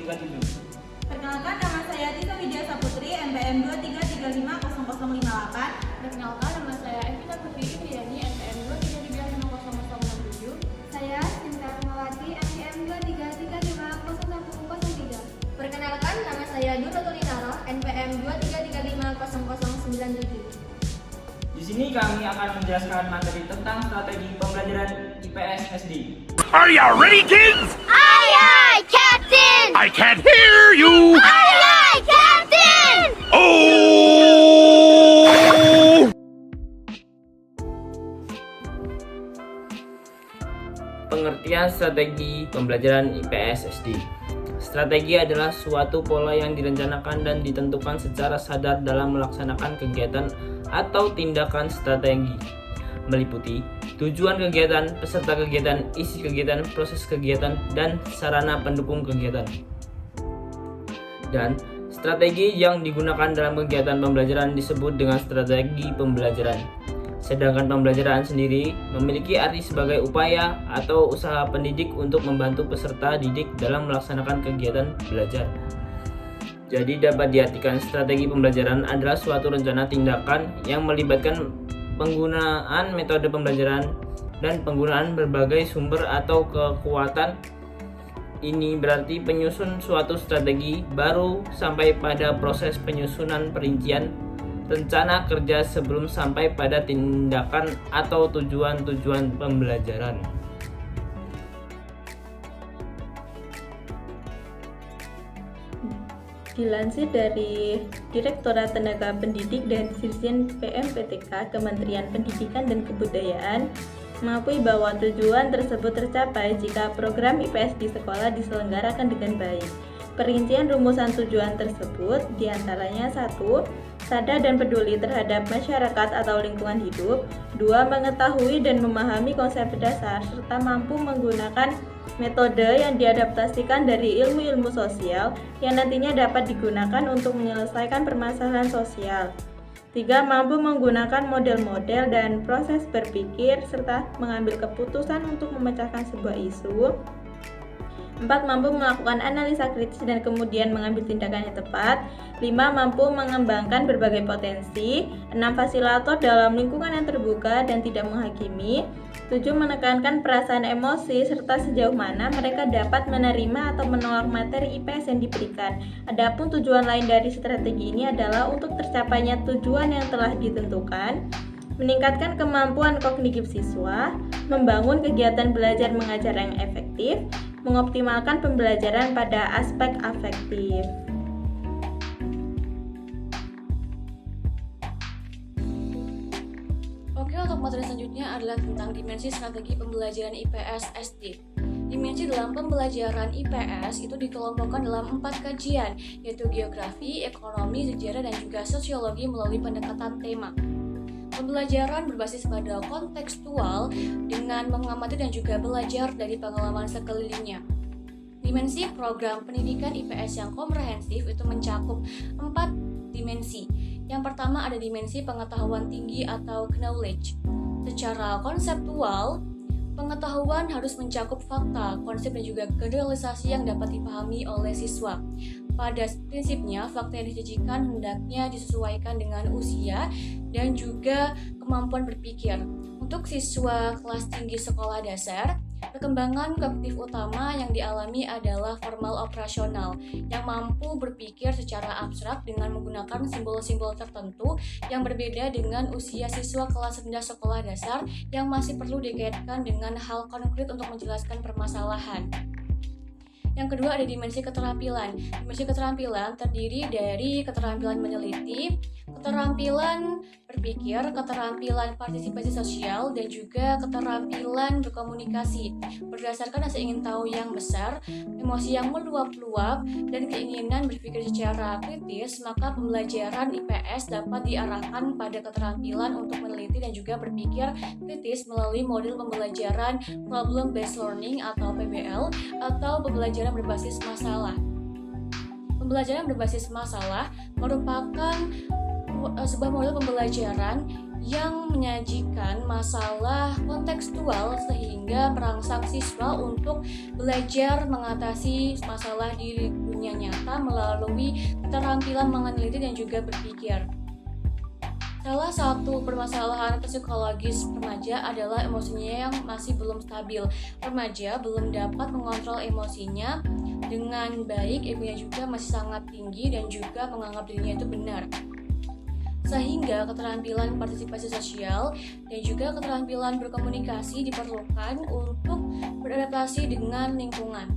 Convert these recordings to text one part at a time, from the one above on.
Perkenalkan, nama saya Tito Widya Saputri, NPM 23350058. Perkenalkan, nama saya Evita Putri Indriani, NPM 23350067. Saya Sinta Rahmawati, NPM 23350103. Perkenalkan, nama saya Duno Tulinaro, NPM 23350097. Di sini kami akan menjelaskan materi tentang strategi pembelajaran IPS SD. Are you ready, kids? Aye, aye, Captain! I can't hear you! Aye, aye, Captain! Oh! Pengertian strategi pembelajaran IPS SD. Strategi adalah suatu pola yang direncanakan dan ditentukan secara sadar dalam melaksanakan kegiatan atau tindakan strategi, meliputi tujuan kegiatan, peserta kegiatan, isi kegiatan, proses kegiatan, dan sarana pendukung kegiatan. Dan strategi yang digunakan dalam kegiatan pembelajaran disebut dengan strategi pembelajaran. Sedangkan pembelajaran sendiri memiliki arti sebagai upaya atau usaha pendidik untuk membantu peserta didik dalam melaksanakan kegiatan belajar. Jadi dapat diartikan strategi pembelajaran adalah suatu rencana tindakan yang melibatkan penggunaan metode pembelajaran dan penggunaan berbagai sumber atau kekuatan. Ini berarti penyusun suatu strategi baru sampai pada proses penyusunan perincian rencana kerja sebelum sampai pada tindakan atau tujuan-tujuan pembelajaran. Dilansir dari Direktorat Tenaga Pendidik dan Dirjen PMPTK Kementerian Pendidikan dan Kebudayaan, mengakui bahwa tujuan tersebut tercapai jika program IPS di sekolah diselenggarakan dengan baik. Perincian rumusan tujuan tersebut diantaranya 1. Sadar dan peduli terhadap masyarakat atau lingkungan hidup. 2. Mengetahui dan memahami konsep dasar serta mampu menggunakan metode yang diadaptasikan dari ilmu-ilmu sosial yang nantinya dapat digunakan untuk menyelesaikan permasalahan sosial. 3. Mampu menggunakan model-model dan proses berpikir serta mengambil keputusan untuk memecahkan sebuah isu. 4. Mampu melakukan analisa kritis dan kemudian mengambil tindakan yang tepat. 5. Mampu mengembangkan berbagai potensi. 6. Fasilitator dalam lingkungan yang terbuka dan tidak menghakimi. 7. Menekankan perasaan emosi serta sejauh mana mereka dapat menerima atau menolak materi IPS yang diberikan. Adapun tujuan lain dari strategi ini adalah untuk tercapainya tujuan yang telah ditentukan, meningkatkan kemampuan kognitif siswa, membangun kegiatan belajar mengajar yang efektif, mengoptimalkan pembelajaran pada aspek afektif. Oke, untuk materi selanjutnya adalah tentang dimensi strategi pembelajaran IPS SD. Dimensi dalam pembelajaran IPS itu dikelompokkan dalam 4 kajian, yaitu geografi, ekonomi, sejarah, dan juga sosiologi melalui pendekatan tema. Pembelajaran berbasis pada kontekstual dengan mengamati dan juga belajar dari pengalaman sekelilingnya. Dimensi program pendidikan IPS yang komprehensif itu mencakup 4 dimensi. Yang pertama ada dimensi pengetahuan tinggi atau knowledge. Secara konseptual, pengetahuan harus mencakup fakta, konsep dan juga generalisasi yang dapat dipahami oleh siswa. Pada prinsipnya, fakta yang disajikan hendaknya disesuaikan dengan usia dan juga kemampuan berpikir. Untuk siswa kelas tinggi sekolah dasar, perkembangan kognitif utama yang dialami adalah formal operasional, yang mampu berpikir secara abstrak dengan menggunakan simbol-simbol tertentu yang berbeda dengan usia siswa kelas rendah sekolah dasar yang masih perlu dikaitkan dengan hal konkret untuk menjelaskan permasalahan. Yang kedua ada dimensi keterampilan. Dimensi keterampilan terdiri dari keterampilan meneliti, keterampilan berpikir, keterampilan partisipasi sosial, dan juga keterampilan berkomunikasi. Berdasarkan rasa ingin tahu yang besar, emosi yang meluap-luap, dan keinginan berpikir secara kritis, maka pembelajaran IPS dapat diarahkan pada keterampilan untuk meneliti dan juga berpikir kritis melalui model pembelajaran Problem Based Learning atau PBL atau pembelajaran berbasis masalah. Pembelajaran berbasis masalah merupakan sebuah model pembelajaran yang menyajikan masalah kontekstual sehingga merangsang siswa untuk belajar mengatasi masalah di dunia nyata melalui keterampilan meneliti dan juga berpikir. Salah satu permasalahan psikologis remaja adalah emosinya yang masih belum stabil. Remaja belum dapat mengontrol emosinya dengan baik, egonya juga masih sangat tinggi dan juga menganggap dirinya itu benar. Sehingga keterampilan partisipasi sosial dan juga keterampilan berkomunikasi diperlukan untuk beradaptasi dengan lingkungan.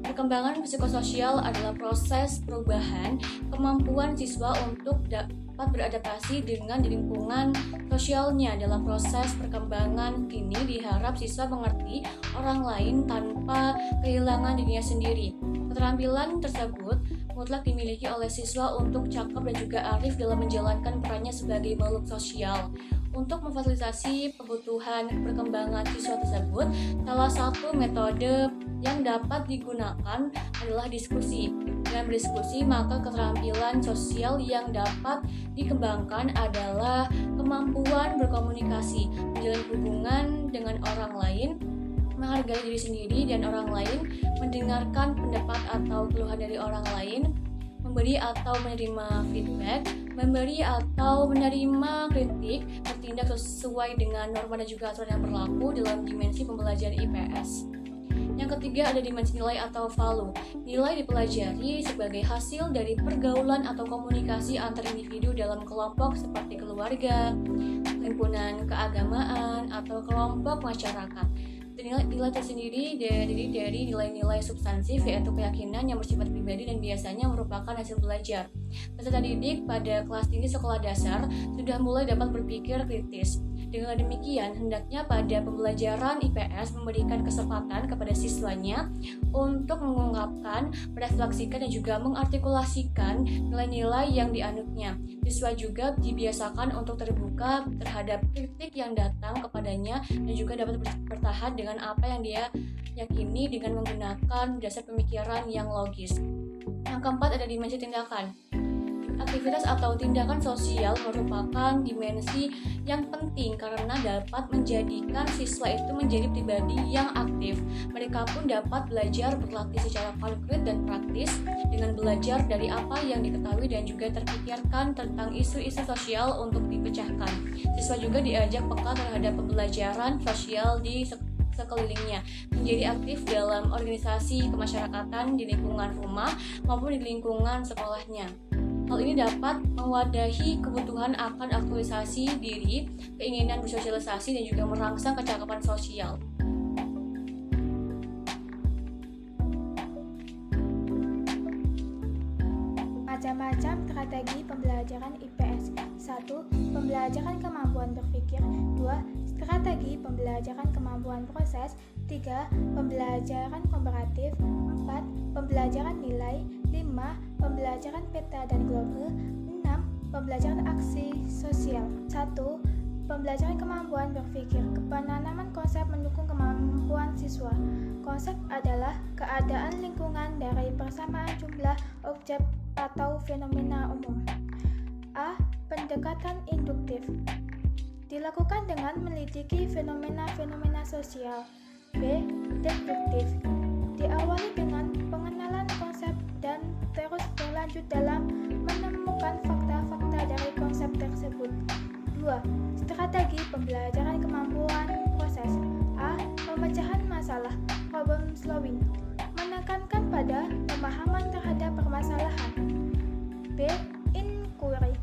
Perkembangan psikososial adalah proses perubahan kemampuan siswa untuk dapat beradaptasi dengan lingkungan sosialnya. Dalam proses perkembangan ini diharap siswa mengerti orang lain tanpa kehilangan dirinya sendiri. Keterampilan tersebut mutlak dimiliki oleh siswa untuk cakap dan juga arif dalam menjalankan perannya sebagai makhluk sosial. Untuk memfasilitasi kebutuhan perkembangan siswa tersebut, salah satu metode yang dapat digunakan adalah diskusi. Dengan berdiskusi, maka keterampilan sosial yang dapat dikembangkan adalah kemampuan berkomunikasi, menjalin hubungan dengan orang lain, menghargai diri sendiri dan orang lain, mendengarkan pendapat atau keluhan dari orang lain, memberi atau menerima feedback, memberi atau menerima kritik, bertindak sesuai dengan norma dan juga aturan yang berlaku dalam dimensi pembelajaran IPS. Yang ketiga ada dimensi nilai atau value. Nilai dipelajari sebagai hasil dari pergaulan atau komunikasi antar individu dalam kelompok seperti keluarga, himpunan keagamaan, atau kelompok masyarakat. Nilai tersendiri dari nilai-nilai substansif, yaitu keyakinan yang bersifat pribadi dan biasanya merupakan hasil belajar. Peserta didik pada kelas tinggi sekolah dasar sudah mulai dapat berpikir kritis. Dengan demikian, hendaknya pada pembelajaran IPS memberikan kesempatan kepada siswanya untuk mengungkapkan, merefleksikan, dan juga mengartikulasikan nilai-nilai yang dianutnya. Siswa juga dibiasakan untuk terbuka terhadap kritik yang datang kepadanya dan juga dapat bertahan dengan apa yang dia yakini dengan menggunakan dasar pemikiran yang logis. Yang keempat ada dimensi tindakan. Aktivitas atau tindakan sosial merupakan dimensi yang penting karena dapat menjadikan siswa itu menjadi pribadi yang aktif. Mereka pun dapat belajar berlatih secara konkret dan praktis dengan belajar dari apa yang diketahui dan juga terpikirkan tentang isu-isu sosial untuk dipecahkan. Siswa juga diajak peka terhadap pembelajaran sosial di sekelilingnya, menjadi aktif dalam organisasi kemasyarakatan di lingkungan rumah maupun di lingkungan sekolahnya. Hal ini dapat mewadahi kebutuhan akan aktualisasi diri, keinginan bersosialisasi, dan juga merangsang kecakapan sosial. Macam-macam strategi pembelajaran IPS. 1. Pembelajaran kemampuan berpikir. 2. Strategi pembelajaran kemampuan proses. 3. Pembelajaran komparatif. 4. Pembelajaran nilai. 5. Pembelajaran peta dan global. 6. Pembelajaran aksi sosial. 1. Pembelajaran kemampuan berpikir. Penanaman konsep mendukung kemampuan siswa. Konsep adalah keadaan lingkungan dari persamaan jumlah objek atau fenomena umum. A. Pendekatan induktif. Dilakukan dengan melidiki fenomena-fenomena sosial. B. Deduktif. Diawali dengan pengenalan konsep dan terus berlanjut dalam menemukan fakta-fakta dari konsep tersebut. 2. Strategi pembelajaran kemampuan proses. A. Pemecahan masalah, problem solving, menekankan pada pemahaman terhadap permasalahan. B. Inquiry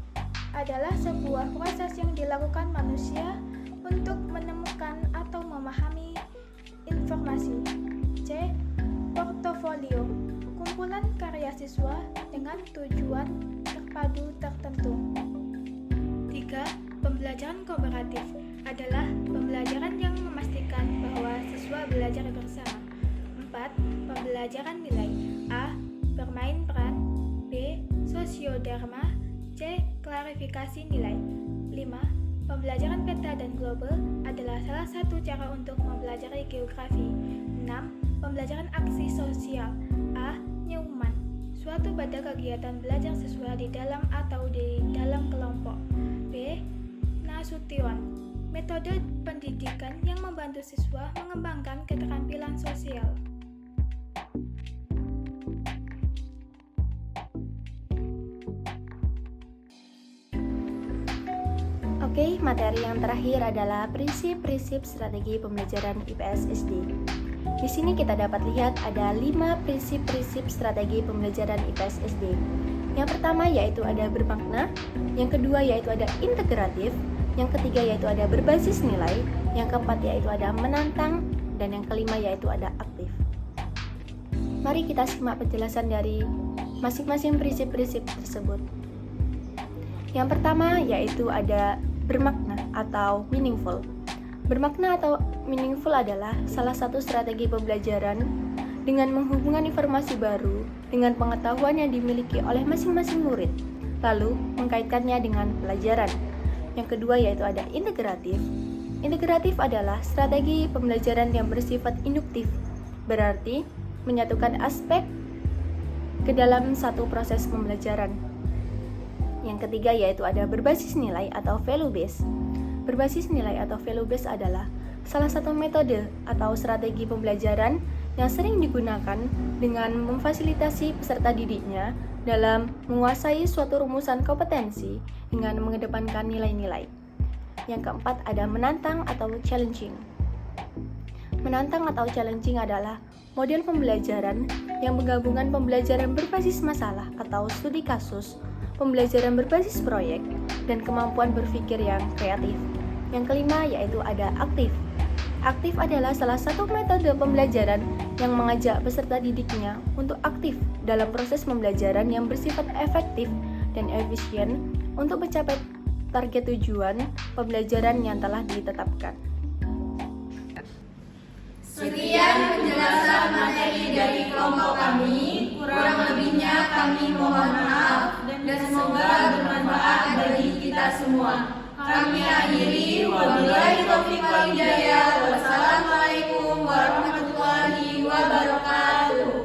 adalah sebuah proses yang dilakukan manusia untuk menemukan atau memahami informasi. C. Portofolio, kumpulan karya siswa dengan tujuan terpadu tertentu. 3. Pembelajaran kooperatif adalah pembelajaran yang memastikan bahwa siswa belajar bersama. 4. Pembelajaran nilai. A. Bermain peran. B. Sosiodharma. C. Klarifikasi nilai. 5. Pembelajaran peta dan global adalah salah satu cara untuk mempelajari geografi. 6. Pembelajaran aksi sosial. A. Newman. suatu pada kegiatan belajar siswa di dalam atau di dalam kelompok. B. Nasution, metode pendidikan yang membantu siswa mengembangkan keterampilan sosial. Oke, materi yang terakhir adalah prinsip-prinsip strategi pembelajaran IPS SD. Di sini kita dapat lihat ada 5 prinsip-prinsip strategi pembelajaran IPS SD. Yang pertama yaitu ada bermakna, yang kedua yaitu ada integratif, yang ketiga yaitu ada berbasis nilai, yang keempat yaitu ada menantang, dan yang kelima yaitu ada aktif. Mari kita simak penjelasan dari masing-masing prinsip-prinsip tersebut. Yang pertama yaitu ada bermakna atau meaningful. Bermakna atau meaningful adalah salah satu strategi pembelajaran dengan menghubungkan informasi baru dengan pengetahuan yang dimiliki oleh masing-masing murid, lalu mengkaitkannya dengan pelajaran. Yang kedua yaitu ada integratif. Integratif adalah strategi pembelajaran yang bersifat induktif, berarti menyatukan aspek ke dalam satu proses pembelajaran. Yang ketiga yaitu ada berbasis nilai atau value based. Berbasis nilai atau value based adalah salah satu metode atau strategi pembelajaran yang sering digunakan dengan memfasilitasi peserta didiknya dalam menguasai suatu rumusan kompetensi dengan mengedepankan nilai-nilai. Yang keempat ada menantang atau challenging. Menantang atau challenging adalah model pembelajaran yang menggabungkan pembelajaran berbasis masalah atau studi kasus, pembelajaran berbasis proyek, dan kemampuan berpikir yang kreatif. Yang kelima yaitu ada aktif. Aktif adalah salah satu metode pembelajaran yang mengajak peserta didiknya untuk aktif dalam proses pembelajaran yang bersifat efektif dan efisien untuk mencapai target tujuan pembelajaran yang telah ditetapkan. Sekian penjelasan materi dari kelompok kami. Kurang lebihnya kami mohon maaf dan semoga bermanfaat bagi kita semua. Kami akhiri, wabillahi taufiq wal hidayah. Wassalamualaikum warahmatullahi wabarakatuh.